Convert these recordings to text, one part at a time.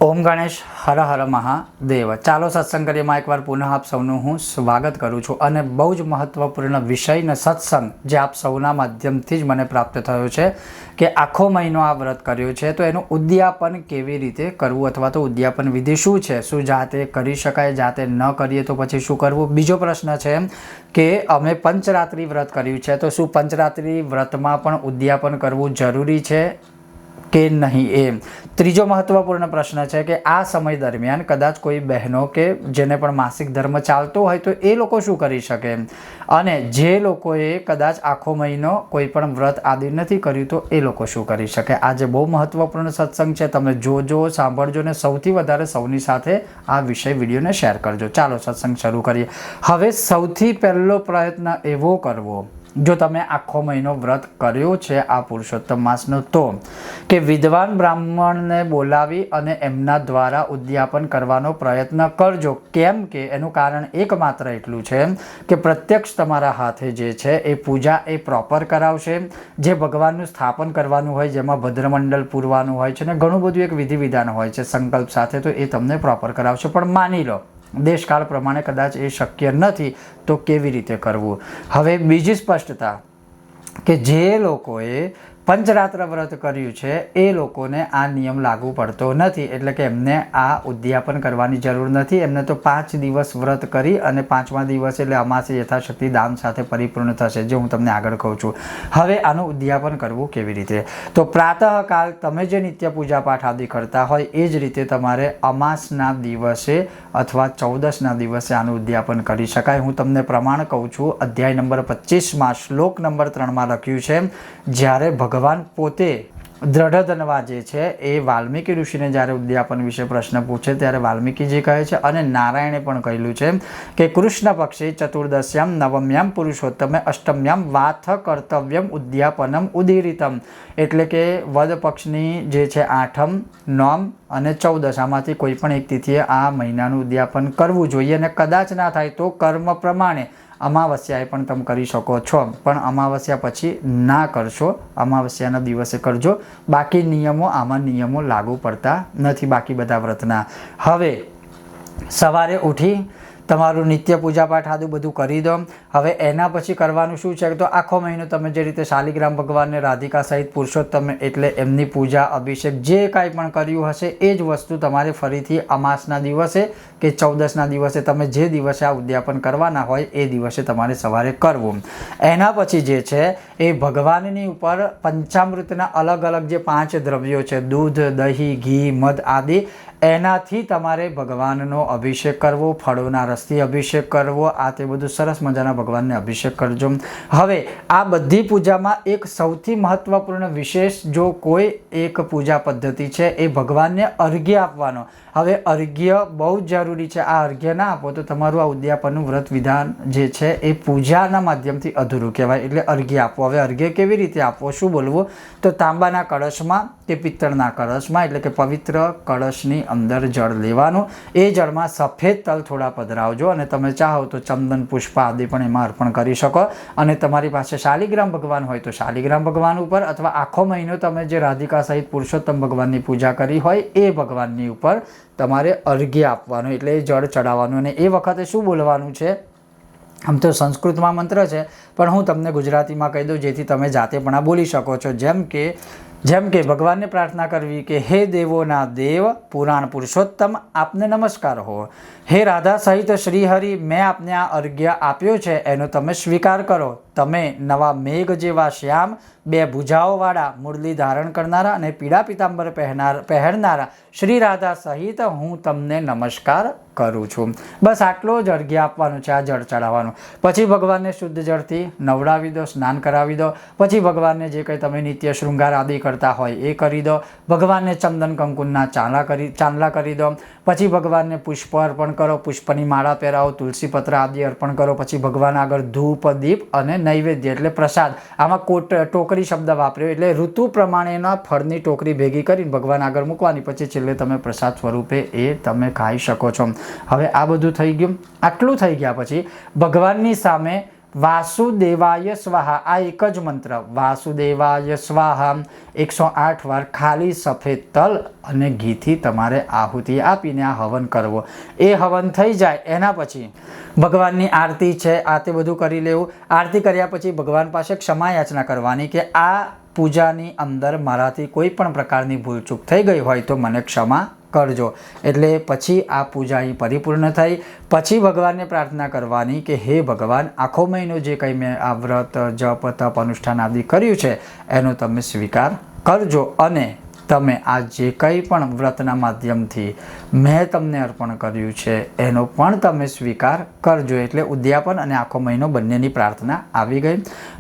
ઓમ ગણેશ હર હર મહાદેવ। ચાલો સત્સંગ કરીએમાં એકવાર પુનઃ આપ સૌનું હું સ્વાગત કરું છું અને બહુ જ મહત્વપૂર્ણ વિષય અને સત્સંગ જે આપ સૌના માધ્યમથી જ મને પ્રાપ્ત થયો છે કે આખો મહિનો આ વ્રત કર્યો છે તો એનું ઉદ્યાપન કેવી રીતે કરવું અથવા તો ઉદ્યાપન વિધિ શું છે, શું જાતે કરી શકાય, જાતે ન કરીએ તો પછી શું કરવું। બીજો પ્રશ્ન છે કે અમે પંચરાત્રિ વ્રત કર્યું છે તો શું પંચરાત્રિ વ્રતમાં પણ ઉદ્યાપન કરવું જરૂરી છે કે નહીં। એમ ત્રીજો મહત્વપૂર્ણ પ્રશ્ન છે કે આ સમય દરમિયાન કદાચ કોઈ બહેનો કે જેને પણ માસિક ધર્મ ચાલતો હોય તો એ લોકો શું કરી શકે અને જે લોકોએ કદાચ આખો મહિનો કોઈ પણ વ્રત આદિ નથી કર્યું તો એ લોકો શું કરી શકે। આજે બહુ મહત્વપૂર્ણ સત્સંગ છે, તમે જોજો, સાંભળજો ને સૌથી વધારે સૌની સાથે આ વિષય વિડીયોને શેર કરજો। ચાલો સત્સંગ શરૂ કરીએ। હવે સૌથી પહેલો પ્રયત્ન એવો કરવો, જો તમે આખો મહિનો વ્રત કર્યો છે આ પુરુષોત્તમ માસનો, તો કે વિદ્વાન બ્રાહ્મણને બોલાવી અને એમના દ્વારા ઉદ્યાપન કરવાનો પ્રયત્ન કરજો। કેમ કે એનું કારણ એકમાત્ર એટલું છે કે પ્રત્યક્ષ તમારા હાથે જે છે એ પૂજા એ પ્રોપર કરાવશે। જે ભગવાનનું સ્થાપન કરવાનું હોય, જેમાં ભદ્રમંડળ પૂરવાનું હોય છે ને ઘણું બધું એક વિધિ વિધાન હોય છે સંકલ્પ સાથે, તો એ તમને પ્રોપર કરાવશે। પણ માની લો દેશકાળ પ્રમાણે કદાચ એ શક્ય નથી તો કેવી રીતે કરવું। હવે બીજી સ્પષ્ટતા કે જે લોકોએ પંચરાત્ર વ્રત કર્યું છે એ લોકોને આ નિયમ લાગુ પડતો નથી, એટલે કે એમને આ ઉદ્યાપન કરવાની જરૂર નથી। એમને તો 5 દિવસ વ્રત કરી અને 5મા દિવસે એટલે અમાસે યથાશક્તિ દાન સાથે પરિપૂર્ણ થશે, જે હું તમને આગળ કહું છું। હવે આનું ઉદ્યાપન કરવું કેવી રીતે, તો પ્રાતઃકાળ તમે જે નિત્ય પૂજા પાઠ આદિ કરતા હોય એ જ રીતે તમારે અમાસના દિવસે અથવા 14ના દિવસે આનું ઉદ્યાપન કરી શકાય। હું તમને પ્રમાણ કહું છું, અધ્યાય નંબર 25માં શ્લોક નંબર 3માં લખ્યું છે, જ્યારે ભગવાન પોતે દ્રઢધનવા જે છે એ વાલ્મીકી ઋષિને જ્યારે ઉદ્યાપન વિશે પ્રશ્ન પૂછે ત્યારે વાલ્મીકીજી કહે છે અને નારાયણે પણ કહેલું છે કે કૃષ્ણ પક્ષે ચતુર્દશ્યામ નવમ્યામ પુરુષોત્તમે અષ્ટમ્યામ વાથ કર્તવ્યમ ઉદ્યાપનમ ઉદીરિતમ, એટલે કે વદ પક્ષની જે છે 8મ, 9મ અને 14 આમાંથી કોઈ પણ એક તિથિએ આ મહિનાનું ઉદ્યાપન કરવું જોઈએ અને કદાચ ના થાય તો કર્મ પ્રમાણે અમાવસ્યાએ પણ તમે કરી શકો છો, પણ અમાવસ્યા પછી ના કરશો, અમાવસ્યાના દિવસે કરજો। બાકી નિયમો આમાં નિયમો લાગુ પડતા નથી બાકી બધા વ્રતના। હવે સવારે ઉઠી તમારું નિત્ય પૂજા પાઠ આદુ બધું કરી દો। હવે એના પછી કરવાનું શું છે તો આખો મહિનો તમે જે રીતે શાલિગ્રામ ભગવાનને રાધિકા સહિત પુરુષોત્તમ એટલે એમની પૂજા અભિષેક જે કાંઈ પણ કર્યું હશે એ જ વસ્તુ તમારે ફરીથી અમાસના દિવસે કે 14ના દિવસે તમે જે દિવસે આ ઉદ્યાપન કરવાના હોય એ દિવસે તમારે સવારે કરવું। એના પછી જે છે એ ભગવાનની ઉપર પંચામૃતના અલગ અલગ જે 5 દ્રવ્યો છે, દૂધ, દહીં, ઘી, મધ આદિ, એનાથી તમારે ભગવાનનો અભિષેક કરવો, ફળોના રસથી અભિષેક કરવો, આ તે બધું સરસ મજાના ભગવાનને અભિષેક કરજો। હવે આ બધી પૂજામાં એક સૌથી મહત્વપૂર્ણ વિશેષ જો કોઈ એક પૂજા પદ્ધતિ છે એ ભગવાનને અર્ઘ્ય આપવાનો। હવે અર્ઘ્ય બહુ જ જરૂરી છે, આ અર્ઘ્ય ના આપો તો તમારું આ ઉદ્યાપનનું વ્રત વિધાન જે છે એ પૂજાના માધ્યમથી અધૂરું કહેવાય, એટલે અર્ઘ્ય આપવો। હવે અર્ઘ્ય કેવી રીતે આપવો, શું બોલવું, તો તાંબાના કળશમાં કે પિત્તળના કળશમાં, એટલે કે પવિત્ર કળશની અંદર જળ લેવાનું, એ જળમાં સફેદ તલ થોડા પધરાવજો અને તમે ચાહો તો ચંદન પુષ્પ આદિ પણ એમાં અર્પણ કરી શકો। અને તમારી પાસે શાલિગ્રામ ભગવાન હોય તો શાલિગ્રામ ભગવાન ઉપર, અથવા આખો મહિનો તમે જે રાધિકા સહિત પુરુષોત્તમ ભગવાનની પૂજા કરી હોય એ ભગવાનની ઉપર તમારે અર્ઘ્ય આપવાનું, એટલે એ જળ ચડાવવાનું। અને એ વખતે શું બોલવાનું છે, આમ તો સંસ્કૃતમાં મંત્ર છે પણ હું તમને ગુજરાતીમાં કહી દઉં જેથી તમે જાતે પણ આ બોલી શકો છો। જેમ કે ભગવાનને પ્રાર્થના કરવી કે હે દેવોના દેવ પુરાણ પુરુષોત્તમ આપને નમસ્કાર હો, હે રાધા સહિત શ્રીહરિ મેં આપને આ અર્ઘ્ય આપ્યો છે એનો તમે સ્વીકાર કરો। તમે નવા મેઘ જેવા શ્યામ, 2 ભુજાઓવાળા, મુરલી ધારણ કરનારા અને પીળા પિતાંબર પહેરનારા શ્રી રાધા સહિત હું તમને નમસ્કાર કરું છું। બસ આટલો જ અર્ઘ્ય આપવાનું છે, આ જળ ચડાવવાનું। પછી ભગવાનને શુદ્ધ જળથી નવડાવી દો, સ્નાન કરાવી દો। પછી ભગવાનને જે કંઈ તમે નિત્ય શૃંગાર આદિ કરતા હોય એ કરી દો। ભગવાનને ચંદન કંકુના ચાંદલા કરી દો। પછી ભગવાનને પુષ્પ અર્પણ કરો, પુષ્પની માળા પહેરાવો, તુલસી પત્ર આદિ અર્પણ કરો। પછી ભગવાન આગળ ધૂપ, દીપ અને નૈવેદ્ય એટલે પ્રસાદ, આમાં ટોકરી શબ્દ વાપર્યો એટલે ઋતુ પ્રમાણેના ફળની ટોકરી ભેગી કરીને ભગવાન આગળ મૂકવાની, પછી છેલ્લે તમે પ્રસાદ સ્વરૂપે એ તમે ખાઈ શકો છો। હવે આ બધું થઈ ગયું। આટલું થઈ ગયા પછી ભગવાનની સામે વાસુદેવાય સ્વાહા, આ એક જ મંત્ર વાસુદેવાય સ્વાહા 108 વાર ખાલી સફેદ તલ અને ઘીથી તમારે આહુતિ આપીને આ હવન કરવો. એ હવન થઈ જાય એના પછી ભગવાનની આરતી છે, આ તે બધું કરી લેવું. આરતી કર્યા પછી ભગવાન પાસે ક્ષમા યાચના કરવાની કે આ પૂજાની અંદર મારાથી કોઈ પણ પ્રકારની ભૂલચૂક થઈ ગઈ હોય તો મને ક્ષમા કરજો. એટલે પછી આ પૂજા અહીં પરિપૂર્ણ થઈ. પછી ભગવાનને પ્રાર્થના કરવાની કે હે ભગવાન, આખો મહિનો જે કંઈ મેં આ વ્રત જપ તપ અનુષ્ઠાન આદિ કર્યું છે એનો તમે સ્વીકાર કરજો અને તમે આ જે કંઈ પણ વ્રતના માધ્યમથી મેં તમને અર્પણ કર્યું છે એનો પણ તમે સ્વીકાર કરજો. એટલે ઉદ્યાપન અને આખો મહિનો બંનેની પ્રાર્થના આવી ગઈ.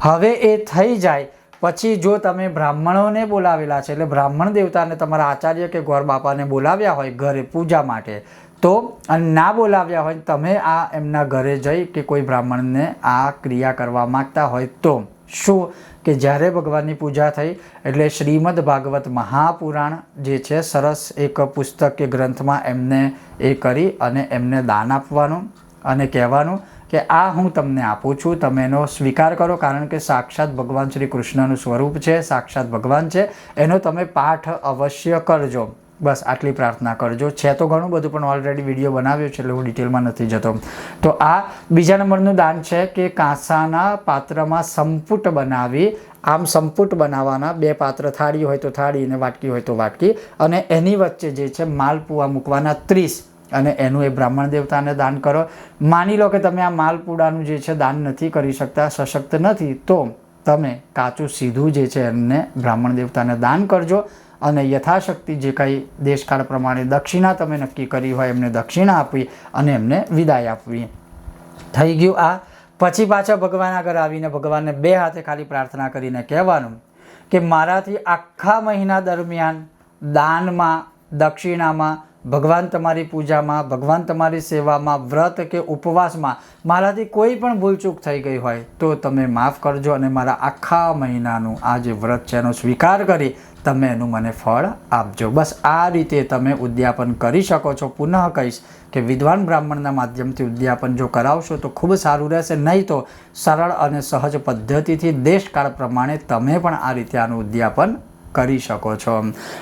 હવે એ થઈ જાય પછી જો તમે બ્રાહ્મણોને બોલાવેલા છે, એટલે બ્રાહ્મણ દેવતાને તમારા આચાર્ય કે ગોર બાપાને બોલાવ્યા હોય ઘરે પૂજા માટે, તો અને ના બોલાવ્યા હોય તમે આ એમના ઘરે જઈ કે કોઈ બ્રાહ્મણને આ ક્રિયા કરવા માગતા હોય તો શું કે જ્યારે ભગવાનની પૂજા થઈ એટલે શ્રીમદ ભાગવત મહાપુરાણ જે છે સરસ એક પુસ્તક કે ગ્રંથમાં એમને એ કરી અને એમને દાન આપવાનું અને કહેવાનું કે આ હું તમને આપું છું, તમે એનો સ્વીકાર કરો, કારણ કે સાક્ષાત ભગવાન શ્રી કૃષ્ણનું સ્વરૂપ છે, સાક્ષાત ભગવાન છે, એનો તમે પાઠ અવશ્ય કરજો. બસ આટલી પ્રાર્થના કરજો. છે તો ઘણું બધું પણ ઓલરેડી વિડીયો બનાવ્યો છે એટલે હું ડિટેલમાં નથી જતો. તો આ બીજા નંબરનું દાન છે કે કાંસાના પાત્રમાં સંપુટ બનાવી, આમ સંપુટ બનાવવાના, 2 પાત્ર, થાળી હોય તો થાળી અને વાટકી હોય તો વાટકી, અને એની વચ્ચે જે છે માલપુઆ મૂકવાના 30 અને એનું એ બ્રાહ્મણ દેવતાને દાન કરો. માની લો કે તમે આ માલપુડાનું જે છે દાન નથી કરી શકતા, સશક્ત નથી, તો તમે કાચું સીધું જે છે એમને બ્રાહ્મણ દેવતાને દાન કરજો અને યથાશક્તિ જે કંઈ દેશકાળ પ્રમાણે દક્ષિણા તમે નક્કી કરી હોય એમને દક્ષિણા આપવી અને એમને વિદાય આપવી. થઈ ગયું આ. પછી પાછા ભગવાન આગળ આવીને ભગવાનને 2 હાથે ખાલી પ્રાર્થના કરીને કહેવાનું કે મારાથી આખા મહિના દરમિયાન દાનમાં, દક્ષિણામાં, ભગવાન તમારી પૂજામાં, ભગવાન તમારી સેવામાં, વ્રત કે ઉપવાસમાં મારાથી કોઈ પણ ભૂલચૂક થઈ ગઈ હોય તો તમે માફ કરજો અને મારા આખા મહિનાનું આ જે વ્રત છે એનો સ્વીકાર કરી તમે એનું મને ફળ આપજો. બસ આ રીતે તમે ઉદ્યાપન કરી શકો છો. પુનઃ કહીશ કે વિદ્વાન બ્રાહ્મણના માધ્યમથી ઉદ્યાપન જો કરાવશો તો ખૂબ સારું રહેશે. નહીં તો સરળ અને સહજ પદ્ધતિથી દેશકાળ પ્રમાણે તમે પણ આ રીતે આનું ઉદ્યાપન કરી શકો છો.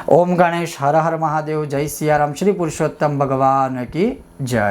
ઓમ ગણેશ, હર હર મહાદેવ, જય સિયારામ, શ્રી પુરુષોત્તમ ભગવાન કી જય.